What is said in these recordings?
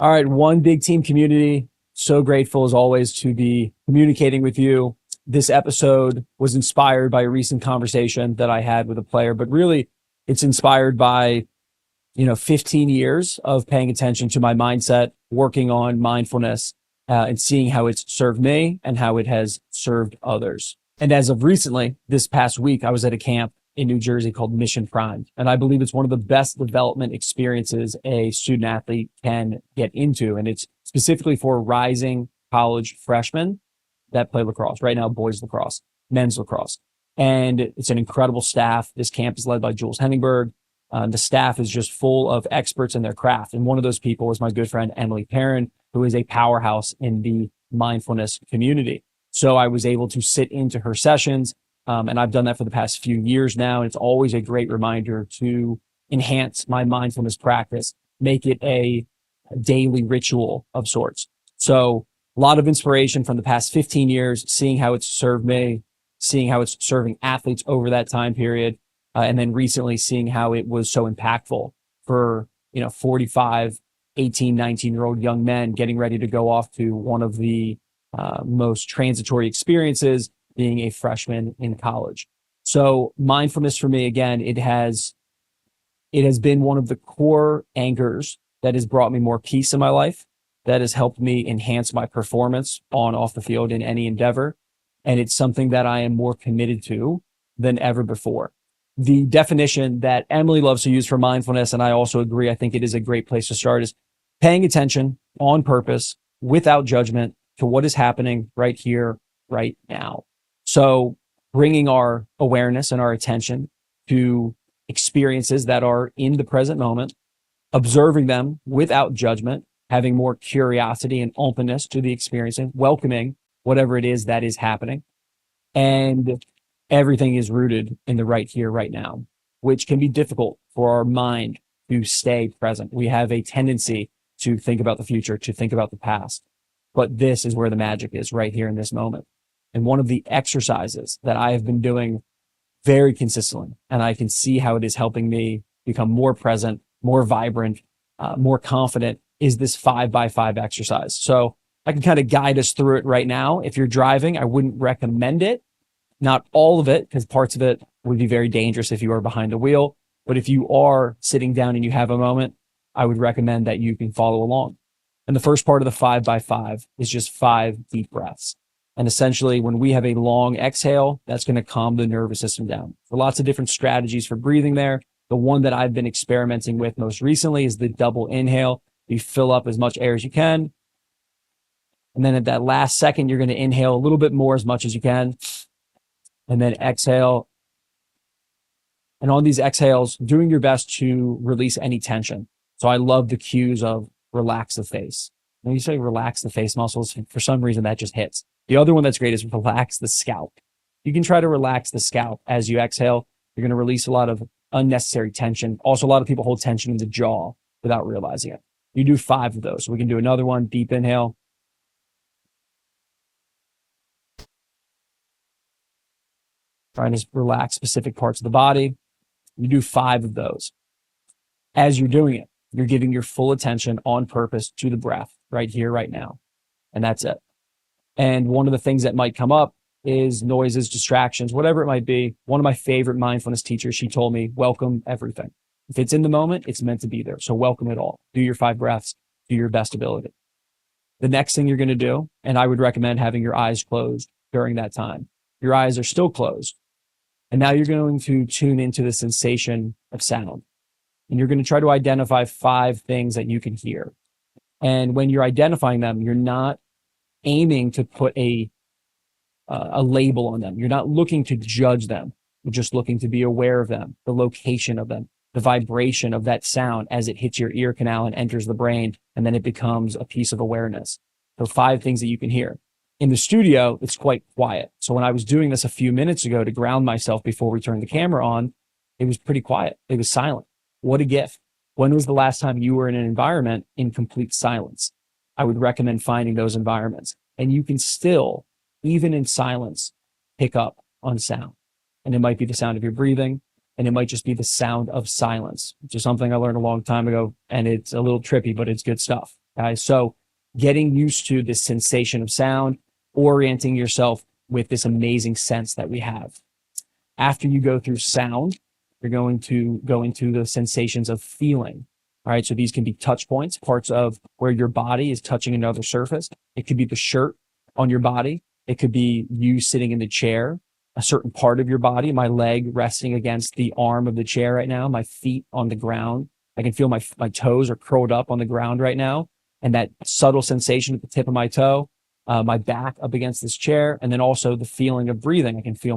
All right, one big team community. So grateful as always to be communicating with you. This episode was inspired by a recent conversation that I had with a player, but really it's inspired by, 15 years of paying attention to my mindset, working on mindfulness, and seeing how it's served me and how it has served others. And as of recently, this past week, I was at a camp in New Jersey called Mission Prime. And I believe it's one of the best development experiences a student athlete can get into. And it's specifically for rising college freshmen that play lacrosse. Right now, boys lacrosse, men's lacrosse. And it's an incredible staff. This camp is led by Jules Henningberg. The staff is just full of experts in their craft. And one of those people is my good friend, Emily Perrin, who is a powerhouse in the mindfulness community. So I was able to sit into her sessions. And I've done that for the past few years now. And it's always a great reminder to enhance my mindfulness practice, make it a daily ritual of sorts. So a lot of inspiration from the past 15 years, seeing how it's served me, seeing how it's serving athletes over that time period. And then recently seeing how it was so impactful for, 45, 18, 19-year-old young men getting ready to go off to one of the most transitory experiences, being a freshman in college. So mindfulness for me, again, it has been one of the core anchors that has brought me more peace in my life, that has helped me enhance my performance on off the field in any endeavor. And it's something that I am more committed to than ever before. The definition that Emily loves to use for mindfulness, and I also agree, I think it is a great place to start, is paying attention on purpose without judgment to what is happening right here, right now. So bringing our awareness and our attention to experiences that are in the present moment, observing them without judgment, having more curiosity and openness to the experiencing, welcoming whatever it is that is happening. And everything is rooted in the right here, right now, which can be difficult for our mind to stay present. We have a tendency to think about the future, to think about the past. But this is where the magic is, right here in this moment. And one of the exercises that I have been doing very consistently, and I can see how it is helping me become more present, more vibrant, more confident, is this 5x5 exercise. So I can kind of guide us through it right now. If you're driving, I wouldn't recommend it. Not all of it, because parts of it would be very dangerous if you are behind the wheel. But if you are sitting down and you have a moment, I would recommend that you can follow along. And the first part of the 5x5 is just 5 deep breaths. And essentially, when we have a long exhale, that's going to calm the nervous system down. There are lots of different strategies for breathing there. The one that I've been experimenting with most recently is the double inhale. You fill up as much air as you can. And then at that last second, you're going to inhale a little bit more, as much as you can. And then exhale. And on these exhales, doing your best to release any tension. So I love the cues of relax the face. When you say relax the face muscles, for some reason that just hits. The other one that's great is relax the scalp. You can try to relax the scalp as you exhale. You're going to release a lot of unnecessary tension. Also, a lot of people hold tension in the jaw without realizing it. You do 5 of those. So we can do another one. Deep inhale. Trying to relax specific parts of the body. You do 5 of those. As you're doing it, you're giving your full attention on purpose to the breath right here, right now. And that's it. And one of the things that might come up is noises, distractions, whatever it might be. One of my favorite mindfulness teachers, she told me, welcome everything. If it's in the moment, it's meant to be there. So welcome it all. Do your 5 breaths, do your best ability. The next thing you're going to do, and I would recommend having your eyes closed during that time. Your eyes are still closed. And now you're going to tune into the sensation of sound. And you're going to try to identify 5 things that you can hear. And when you're identifying them, you're not aiming to put a label on them. You're not looking to judge them. You're just looking to be aware of them, the location of them, the vibration of that sound as it hits your ear canal and enters the brain, and then it becomes a piece of awareness. So 5 things that you can hear. In the studio, it's quite quiet. So when I was doing this a few minutes ago to ground myself before we turned the camera on, it was pretty quiet. It was silent. What a gift. When was the last time you were in an environment in complete silence? I would recommend finding those environments. And you can still, even in silence, pick up on sound. And it might be the sound of your breathing, and it might just be the sound of silence, which is something I learned a long time ago. And it's a little trippy, but it's good stuff. Okay. So getting used to this sensation of sound, orienting yourself with this amazing sense that we have. After you go through sound, you're going to go into the sensations of feeling. All right. So these can be touch points, parts of where your body is touching another surface. It could be the shirt on your body. It could be you sitting in the chair, a certain part of your body, my leg resting against the arm of the chair right now, my feet on the ground. I can feel my toes are curled up on the ground right now. And that subtle sensation at the tip of my toe, my back up against this chair, and then also the feeling of breathing. I can feel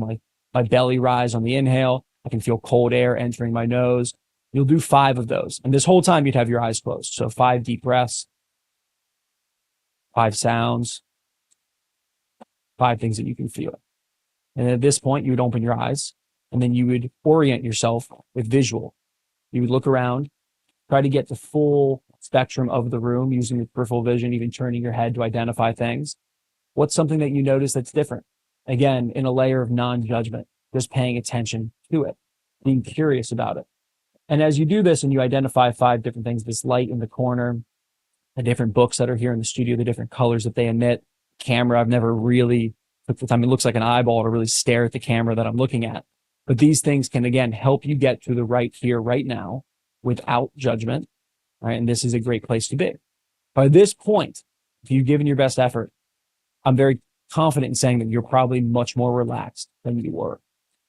my belly rise on the inhale. I can feel cold air entering my nose. You'll do 5 of those. And this whole time you'd have your eyes closed. So 5 deep breaths, 5 sounds, 5 things that you can feel. And at this point, you would open your eyes and then you would orient yourself with visual. You would look around, try to get the full spectrum of the room using your peripheral vision, even turning your head to identify things. What's something that you notice that's different? Again, in a layer of non-judgment, just paying attention to it, being curious about it. And as you do this and you identify 5 different things, this light in the corner, the different books that are here in the studio, the different colors that they emit, camera, I've never really took the time. It looks like an eyeball to really stare at the camera that I'm looking at. But these things can, again, help you get to the right here, right now, without judgment. Right? And this is a great place to be. By this point, if you've given your best effort, I'm very confident in saying that you're probably much more relaxed than you were,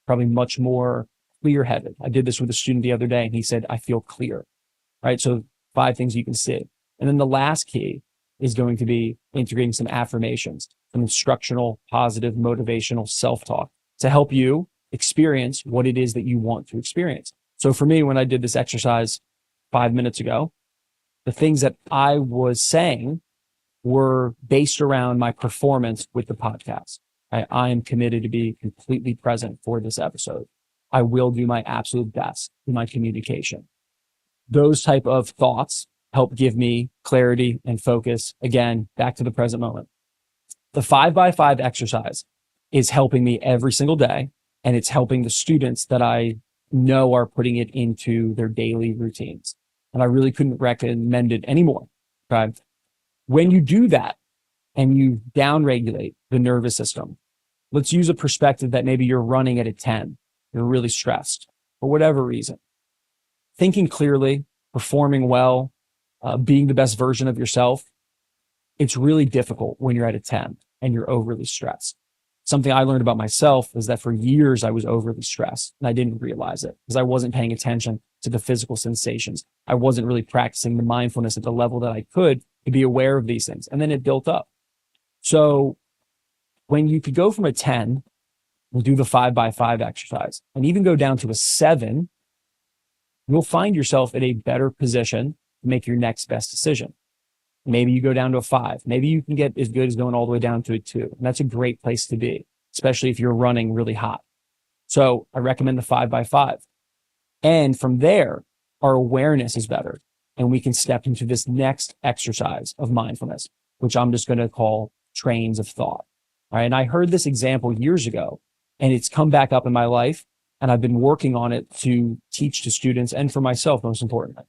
probably much more clear-headed. I did this with a student the other day, and he said, I feel clear. Right? So 5 things you can see. And then the last key is going to be integrating some affirmations, some instructional, positive, motivational self-talk to help you experience what it is that you want to experience. So for me, when I did this exercise 5 minutes ago, the things that I was saying were based around my performance with the podcast. I am committed to be completely present for this episode. I will do my absolute best in my communication. Those type of thoughts help give me clarity and focus. Again, back to the present moment. The 5x5 exercise is helping me every single day, and it's helping the students that I know are putting it into their daily routines. And I really couldn't recommend it anymore. Okay? When you do that and you downregulate the nervous system, let's use a perspective that maybe you're running at a 10. You're really stressed for whatever reason. Thinking clearly, performing well, being the best version of yourself, it's really difficult when you're at a 10 and you're overly stressed. Something I learned about myself is that for years I was overly stressed and I didn't realize it because I wasn't paying attention to the physical sensations. I wasn't really practicing the mindfulness at the level that I could to be aware of these things. And then it built up. So when you could go from a 10, we'll do the 5x5 exercise, and even go down to a 7, you'll find yourself in a better position to make your next best decision. Maybe you go down to a 5. Maybe you can get as good as going all the way down to a 2. And that's a great place to be, especially if you're running really hot. So I recommend the 5x5. And from there, our awareness is better. And we can step into this next exercise of mindfulness, which I'm just going to call trains of thought. All right. And I heard this example years ago, and it's come back up in my life. And I've been working on it to teach to students and for myself, most importantly.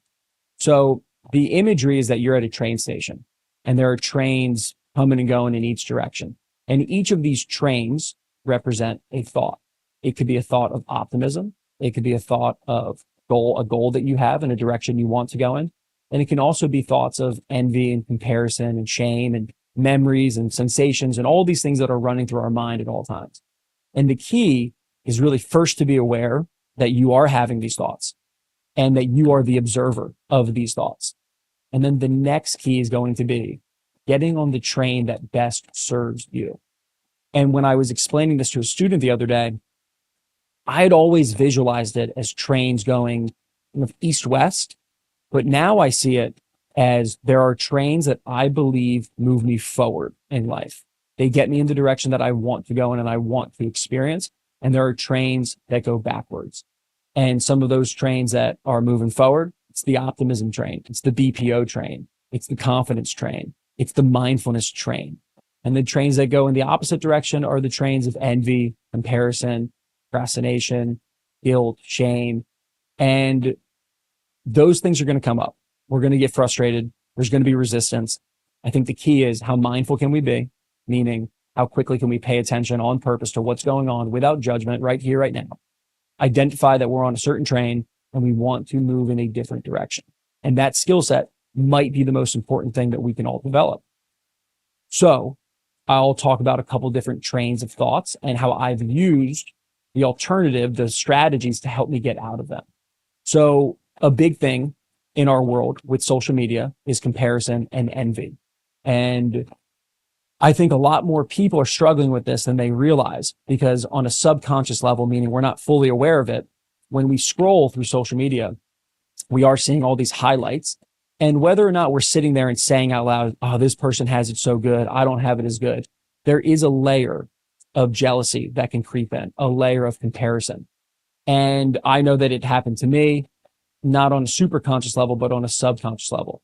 So the imagery is that you're at a train station and there are trains coming and going in each direction. And each of these trains represent a thought. It could be a thought of optimism. It could be a thought of a goal that you have in a direction you want to go in. And it can also be thoughts of envy and comparison and shame and memories and sensations and all these things that are running through our mind at all times. And the key is really first to be aware that you are having these thoughts and that you are the observer of these thoughts. And then the next key is going to be getting on the train that best serves you. And when I was explaining this to a student the other day, I had always visualized it as trains going east-west, but now I see it as there are trains that I believe move me forward in life. They get me in the direction that I want to go in and I want to experience. And there are trains that go backwards. And some of those trains that are moving forward, it's the optimism train. It's the BPO train. It's the confidence train. It's the mindfulness train. And the trains that go in the opposite direction are the trains of envy, comparison, procrastination, guilt, shame. And those things are going to come up. We're going to get frustrated. There's going to be resistance. I think the key is how mindful can we be, meaning how quickly can we pay attention on purpose to what's going on without judgment right here, right now. Identify that we're on a certain train and we want to move in a different direction. And that skill set might be the most important thing that we can all develop. So I'll talk about a couple different trains of thoughts and how I've used the alternative, the strategies to help me get out of them. So a big thing in our world with social media is comparison and envy. And I think a lot more people are struggling with this than they realize, because on a subconscious level, meaning we're not fully aware of it, when we scroll through social media, we are seeing all these highlights. And whether or not we're sitting there and saying out loud, oh, this person has it so good, I don't have it as good, there is a layer of jealousy that can creep in, a layer of comparison. And I know that it happened to me, not on a super conscious level, but on a subconscious level.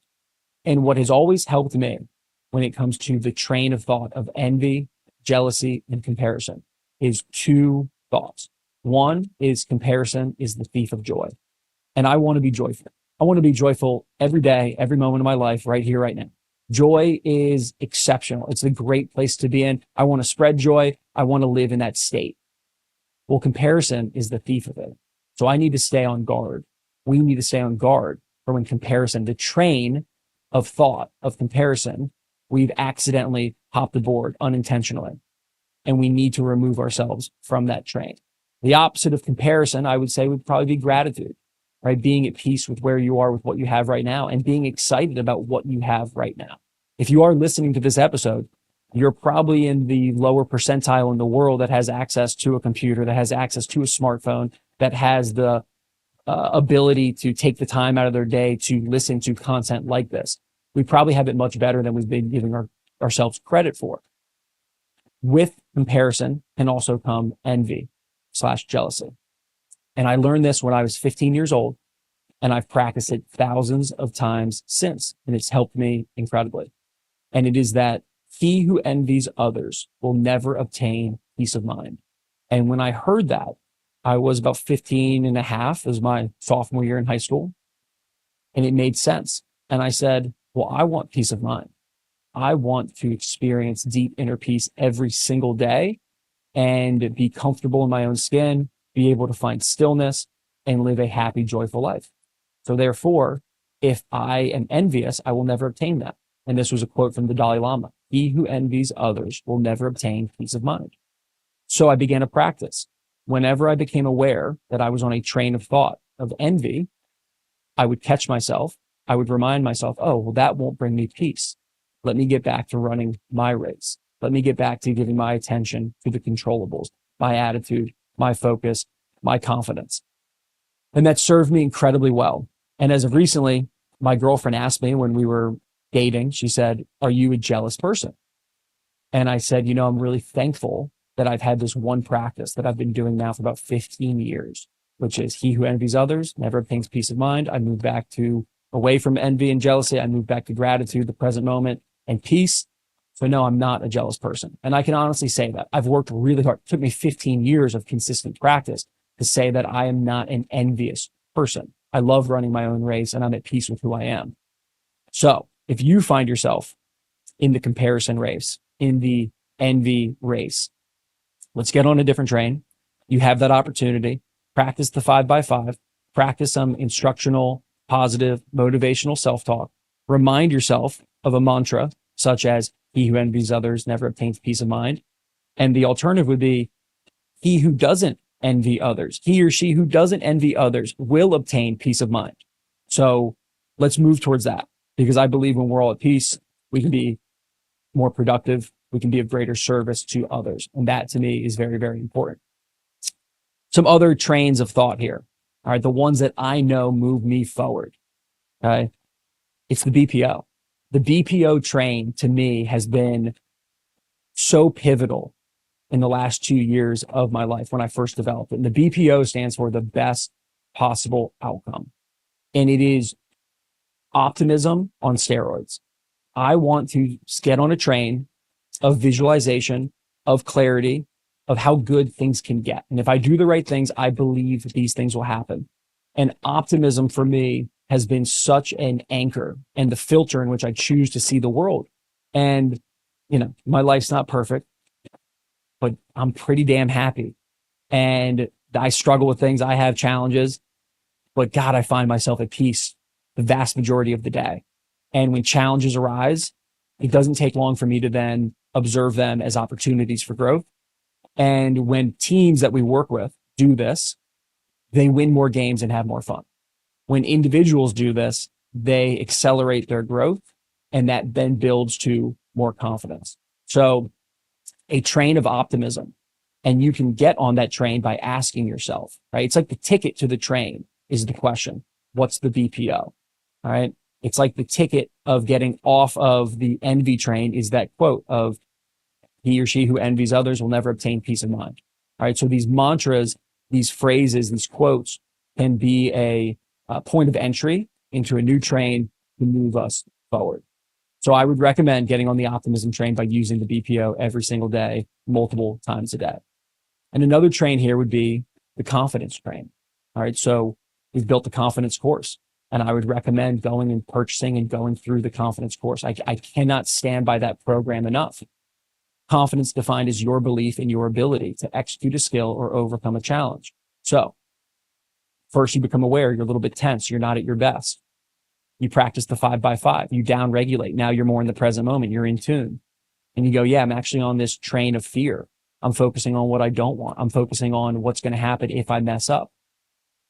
And what has always helped me when it comes to the train of thought of envy, jealousy, and comparison is two thoughts. One is comparison is the thief of joy. And I want to be joyful. I want to be joyful every day, every moment of my life, right here, right now. Joy is exceptional. It's a great place to be in. I want to spread joy. I want to live in that state. Well, comparison is the thief of it. So I need to stay on guard. We need to stay on guard for when comparison, the train of thought of comparison, we've accidentally hopped aboard unintentionally. And we need to remove ourselves from that train. The opposite of comparison, I would say, would probably be gratitude, right? Being at peace with where you are with what you have right now and being excited about what you have right now. If you are listening to this episode, you're probably in the lower percentile in the world that has access to a computer, that has access to a smartphone, that has the ability to take the time out of their day to listen to content like this. We probably have it much better than we've been giving ourselves credit for. With comparison can also come envy/jealousy. And I learned this when I was 15 years old, and I've practiced it thousands of times since, and it's helped me incredibly. And it is that he who envies others will never obtain peace of mind. And when I heard that, I was about 15 and a half, it was my sophomore year in high school, and it made sense. And I said, well, I want peace of mind. I want to experience deep inner peace every single day and be comfortable in my own skin, be able to find stillness and live a happy, joyful life. So therefore, if I am envious, I will never obtain that. And this was a quote from the Dalai Lama. He who envies others will never obtain peace of mind. So I began a practice. Whenever I became aware that I was on a train of thought of envy, I would catch myself. I would remind myself, oh, well, that won't bring me peace. Let me get back to running my race. Let me get back to giving my attention to the controllables, my attitude, my focus, my confidence. And that served me incredibly well. And as of recently, my girlfriend asked me when we were dating, she said, are you a jealous person? And I said, I'm really thankful that I've had this one practice that I've been doing now for about 15 years, which is he who envies others never obtains peace of mind. I moved back to away from envy and jealousy. I moved back to gratitude, the present moment, and peace. So no, I'm not a jealous person. And I can honestly say that. I've worked really hard. It took me 15 years of consistent practice to say that I am not an envious person. I love running my own race and I'm at peace with who I am. So if you find yourself in the comparison race, in the envy race, let's get on a different train. You have that opportunity. Practice the 5x5. Practice some instructional, positive, motivational self-talk. Remind yourself of a mantra such as, he who envies others never obtains peace of mind. And the alternative would be, he who doesn't envy others, he or she who doesn't envy others will obtain peace of mind. So let's move towards that, because I believe when we're all at peace, we can be more productive. We can be of greater service to others. And that to me is very, very important. Some other trains of thought here. All right. The ones that I know move me forward. Okay. It's the BPO. The BPO train to me has been so pivotal in the last 2 years of my life when I first developed it. And the BPO stands for the best possible outcome. And it is optimism on steroids. I want to get on a train of visualization, of clarity, of how good things can get. And if I do the right things, I believe these things will happen. And optimism for me has been such an anchor and the filter in which I choose to see the world. And, my life's not perfect, but I'm pretty damn happy. And I struggle with things. I have challenges, but God, I find myself at peace the vast majority of the day. And when challenges arise, it doesn't take long for me to then observe them as opportunities for growth. And when teams that we work with do this, they win more games and have more fun. When individuals do this, they accelerate their growth, and that then builds to more confidence. So a train of optimism, and you can get on that train by asking yourself, right? It's like the ticket to the train is the question. What's the BPO? All right. It's like the ticket of getting off of the envy train is that quote of he or she who envies others will never obtain peace of mind. All right. So these mantras, these phrases, these quotes can be a point of entry into a new train to move us forward. So I would recommend getting on the optimism train by using the BPO every single day, multiple times a day. And another train here would be the confidence train. All right. So we've built the confidence course, and I would recommend going and purchasing and going through the confidence course. I cannot stand by that program enough. Confidence defined as your belief in your ability to execute a skill or overcome a challenge. So first, you become aware you're a little bit tense. You're not at your best. You practice the 5x5. You down regulate. Now you're more in the present moment. You're in tune. And you go, yeah, I'm actually on this train of fear. I'm focusing on what I don't want. I'm focusing on what's going to happen if I mess up.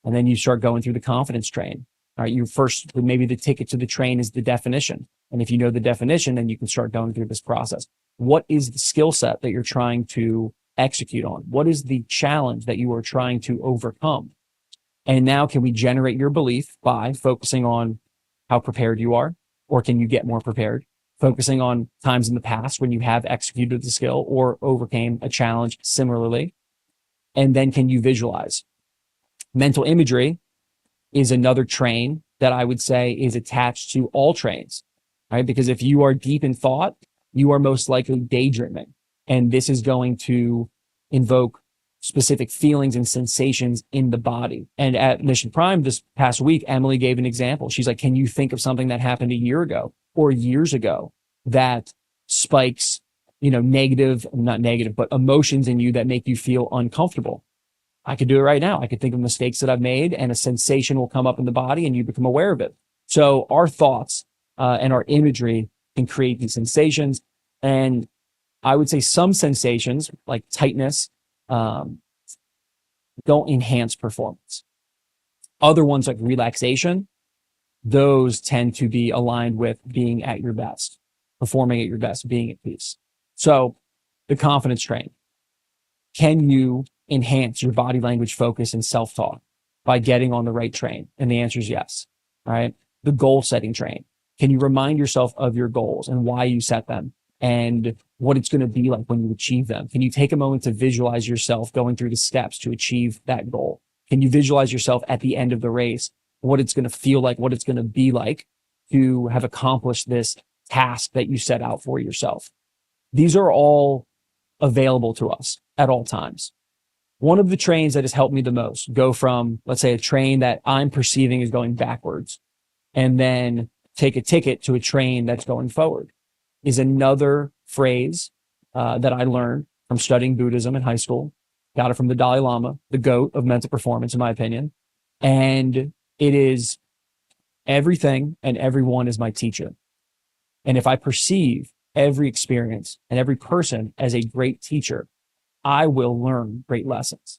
And then you start going through the confidence train. All right. You first, maybe the ticket to the train is the definition. And if you know the definition, then you can start going through this process. What is the skill set that you're trying to execute on? What is the challenge that you are trying to overcome? And now can we generate your belief by focusing on how prepared you are, or can you get more prepared? Focusing on times in the past when you have executed the skill or overcame a challenge similarly. And then can you visualize? Mental imagery is another train that I would say is attached to all trains, right? Because if you are deep in thought, you are most likely daydreaming. And this is going to invoke specific feelings and sensations in the body. And at Mission Prime this past week, Emily gave an example. She's like, can you think of something that happened a year ago or years ago that spikes, not negative, but emotions in you that make you feel uncomfortable? I could do it right now. I could think of mistakes that I've made, and a sensation will come up in the body and you become aware of it. So our thoughts and our imagery can create these sensations. And I would say some sensations like tightness, don't enhance performance. Other ones like relaxation, those tend to be aligned with being at your best, performing at your best, being at peace. So the confidence train. Can you enhance your body language focus and self-talk by getting on the right train? And the answer is yes. All right. The goal setting train. Can you remind yourself of your goals and why you set them and what it's going to be like when you achieve them? Can you take a moment to visualize yourself going through the steps to achieve that goal? Can you visualize yourself at the end of the race, what it's going to feel like, what it's going to be like to have accomplished this task that you set out for yourself? These are all available to us at all times. One of the trains that has helped me the most go from, let's say, a train that I'm perceiving is going backwards and then take a ticket to a train that's going forward is another phrase that I learned from studying Buddhism in high school. Got it from the Dalai Lama, the GOAT of mental performance, in my opinion. And it is everything and everyone is my teacher. And if I perceive every experience and every person as a great teacher, I will learn great lessons.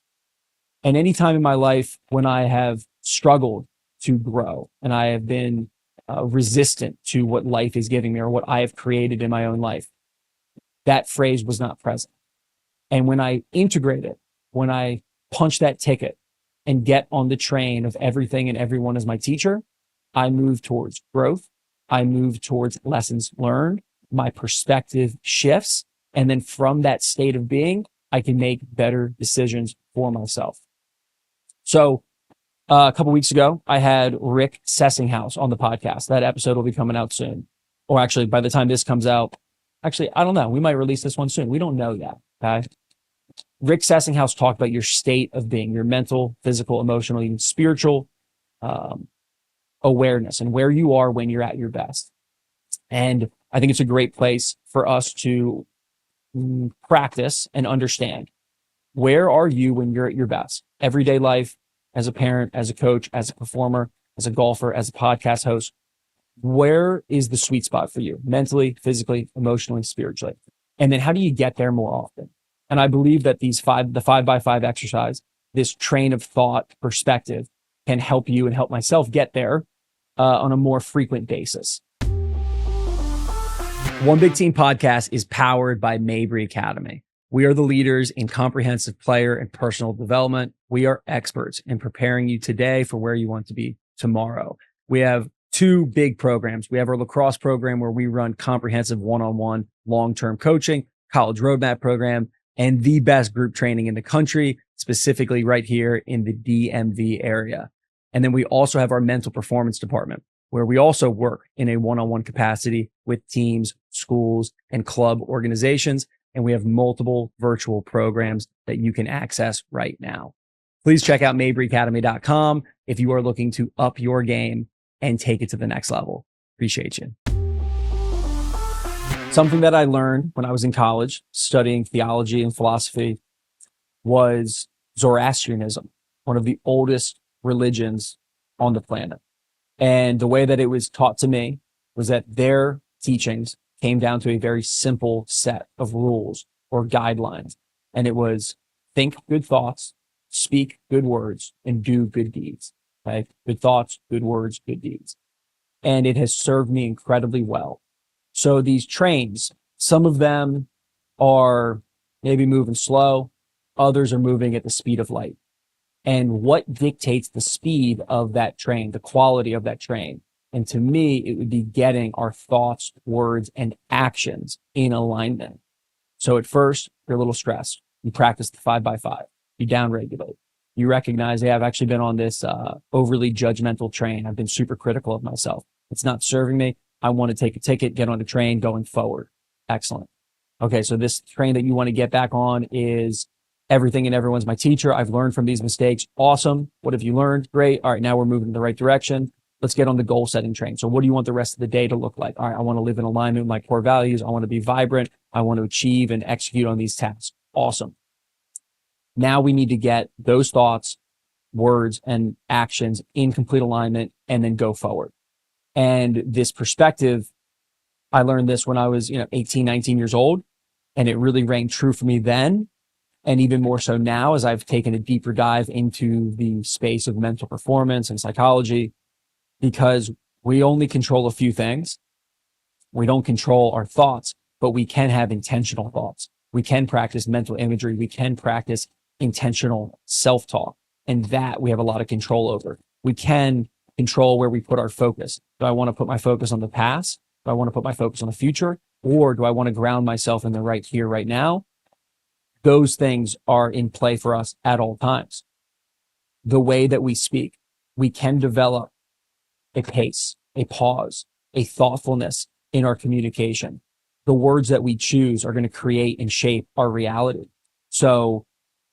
And any time in my life when I have struggled to grow and I have been resistant to what life is giving me or what I have created in my own life, that phrase was not present. And when I integrate it, when I punch that ticket and get on the train of everything and everyone as my teacher, I move towards growth. I move towards lessons learned. My perspective shifts. And then from that state of being, I can make better decisions for myself. So a couple weeks ago, I had Rick Sessinghouse on the podcast. That episode will be coming out soon. Or actually, by the time this comes out, actually, I don't know. We might release this one soon. We don't know yet. Okay. Rick Sessinghouse talked about your state of being, your mental, physical, emotional, even spiritual awareness and where you are when you're at your best. And I think it's a great place for us to practice and understand, where are you when you're at your best? Everyday life, as a parent, as a coach, as a performer, as a golfer, as a podcast host, where is the sweet spot for you mentally, physically, emotionally, spiritually? And then how do you get there more often? And I believe that the 5x5 exercise, this train of thought perspective, can help you and help myself get there on a more frequent basis. One Big Team podcast is powered by Mabry Academy. We are the leaders in comprehensive player and personal development. We are experts in preparing you today for where you want to be tomorrow. We have two big programs. We have our lacrosse program, where we run comprehensive one-on-one long-term coaching, college roadmap program, and the best group training in the country, specifically right here in the DMV area. And then we also have our mental performance department, where we also work in a one-on-one capacity with teams, schools, and club organizations. And we have multiple virtual programs that you can access right now. Please check out MabryAcademy.com if you are looking to up your game and take it to the next level. Appreciate you. Something that I learned when I was in college studying theology and philosophy was Zoroastrianism, one of the oldest religions on the planet. And the way that it was taught to me was that their teachings came down to a very simple set of rules or guidelines. And it was think good thoughts, speak good words, and do good deeds. Okay? Good thoughts, good words, good deeds. And it has served me incredibly well. So these trains, some of them are maybe moving slow, others are moving at the speed of light. And what dictates the speed of that train, the quality of that train? And to me, it would be getting our thoughts, words, and actions in alignment. So at first, you're a little stressed. You practice the 5x5. You downregulate. You recognize, hey, I've actually been on this overly judgmental train. I've been super critical of myself. It's not serving me. I want to take a ticket, get on a train going forward. Excellent. Okay, so this train that you want to get back on is everything and everyone's my teacher. I've learned from these mistakes. Awesome. What have you learned? Great. All right, now we're moving in the right direction. Let's get on the goal setting train. So what do you want the rest of the day to look like? All right, I want to live in alignment with my core values. I want to be vibrant. I want to achieve and execute on these tasks. Awesome. Now we need to get those thoughts, words, and actions in complete alignment and then go forward. And this perspective, I learned this when I was, 18, 19 years old, and it really rang true for me then. And even more so now, as I've taken a deeper dive into the space of mental performance and psychology, because we only control a few things. We don't control our thoughts, but we can have intentional thoughts. We can practice mental imagery. We can practice intentional self-talk. And that we have a lot of control over. We can control where we put our focus. Do I want to put my focus on the past? Do I want to put my focus on the future? Or do I want to ground myself in the right here, right now? Those things are in play for us at all times. The way that we speak, we can develop a pace, a pause, a thoughtfulness in our communication. The words that we choose are going to create and shape our reality. So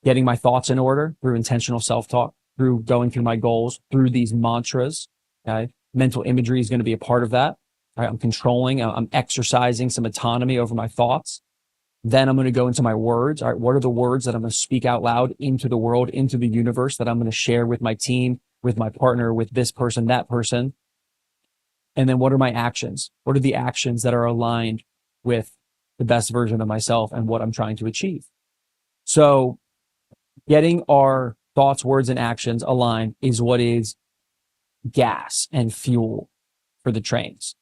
getting my thoughts in order through intentional self-talk, through going through my goals, through these mantras, okay? Mental imagery is going to be a part of that. All right, I'm controlling, I'm exercising some autonomy over my thoughts. Then I'm going to go into my words. All right, what are the words that I'm going to speak out loud into the world, into the universe, that I'm going to share with my team, with my partner, with this person, that person? And then what are my actions? What are the actions that are aligned with the best version of myself and what I'm trying to achieve? So getting our thoughts, words, and actions aligned is what is gas and fuel for the trains.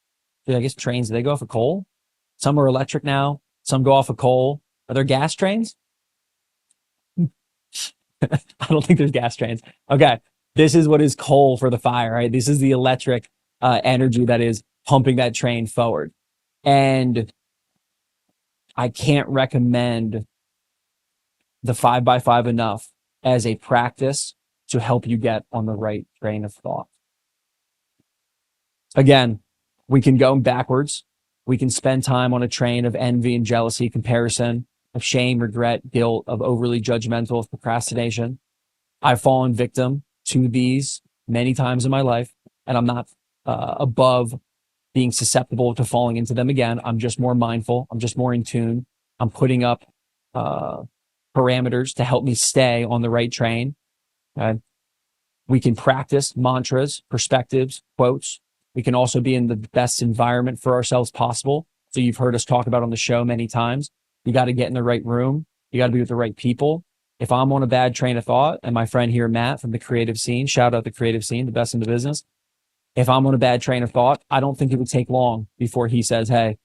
I guess trains, do they go off of coal? Some are electric now. Some go off of coal. Are there gas trains? I don't think there's gas trains. Okay. This is what is coal for the fire, right? This is the electric energy that is pumping that train forward. And I can't recommend the 5x5 enough as a practice to help you get on the right train of thought. Again, we can go backwards. We can spend time on a train of envy and jealousy, comparison, of shame, regret, guilt, of overly judgmental, of procrastination. I've fallen victim to these many times in my life, and I'm not above being susceptible to falling into them again. I'm just more mindful. I'm just more in tune. I'm putting up parameters to help me stay on the right train. Okay? We can practice mantras, perspectives, quotes. We can also be in the best environment for ourselves possible. So you've heard us talk about on the show many times. You got to get in the right room. You got to be with the right people. If I'm on a bad train of thought, and my friend here, Matt from the creative scene, shout out the creative scene, the best in the business. If I'm on a bad train of thought, I don't think it would take long before he says, hey,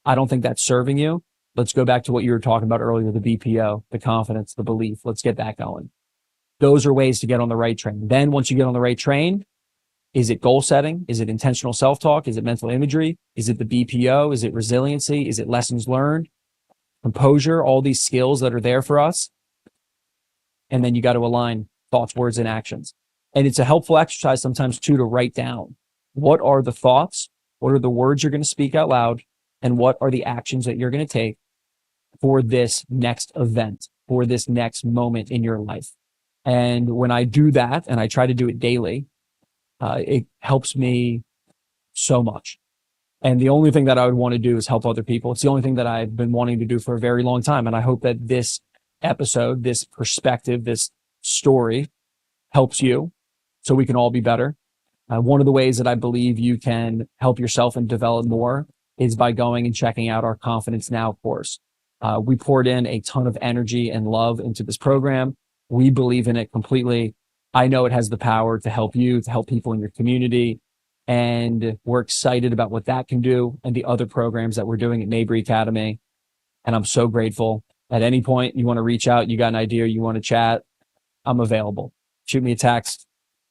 I don't think that's serving you. Let's go back to what you were talking about earlier, the BPO, the confidence, the belief. Let's get that going. Those are ways to get on the right train. Then once you get on the right train, is it goal setting? Is it intentional self-talk? Is it mental imagery? Is it the BPO? Is it resiliency? Is it lessons learned? Composure, all these skills that are there for us. And then you got to align thoughts, words, and actions. And it's a helpful exercise sometimes too to write down what are the thoughts, what are the words you're going to speak out loud, and what are the actions that you're going to take for this next event, for this next moment in your life. And when I do that, and I try to do it daily, it helps me so much. And the only thing that I would want to do is help other people. It's the only thing that I've been wanting to do for a very long time. And I hope that this episode, this perspective, this story helps you so we can all be better. One of the ways that I believe you can help yourself and develop more is by going and checking out our Confidence Now course. We poured in a ton of energy and love into this program. We believe in it completely. I know it has the power to help you, to help people in your community. And we're excited about what that can do and the other programs that we're doing at Mabry Academy. And I'm so grateful. At any point you want to reach out, you got an idea, you want to chat, I'm available. Shoot me a text,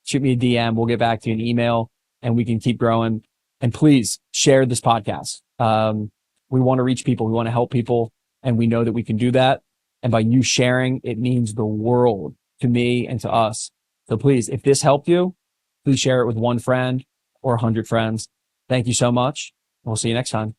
shoot me a DM. We'll get back to you, an email, and we can keep growing. And please share this podcast. We want to reach people. We want to help people. And we know that we can do that. And by you sharing, it means the world to me and to us. So please, if this helped you, please share it with one friend or 100 friends. Thank you so much. We'll see you next time.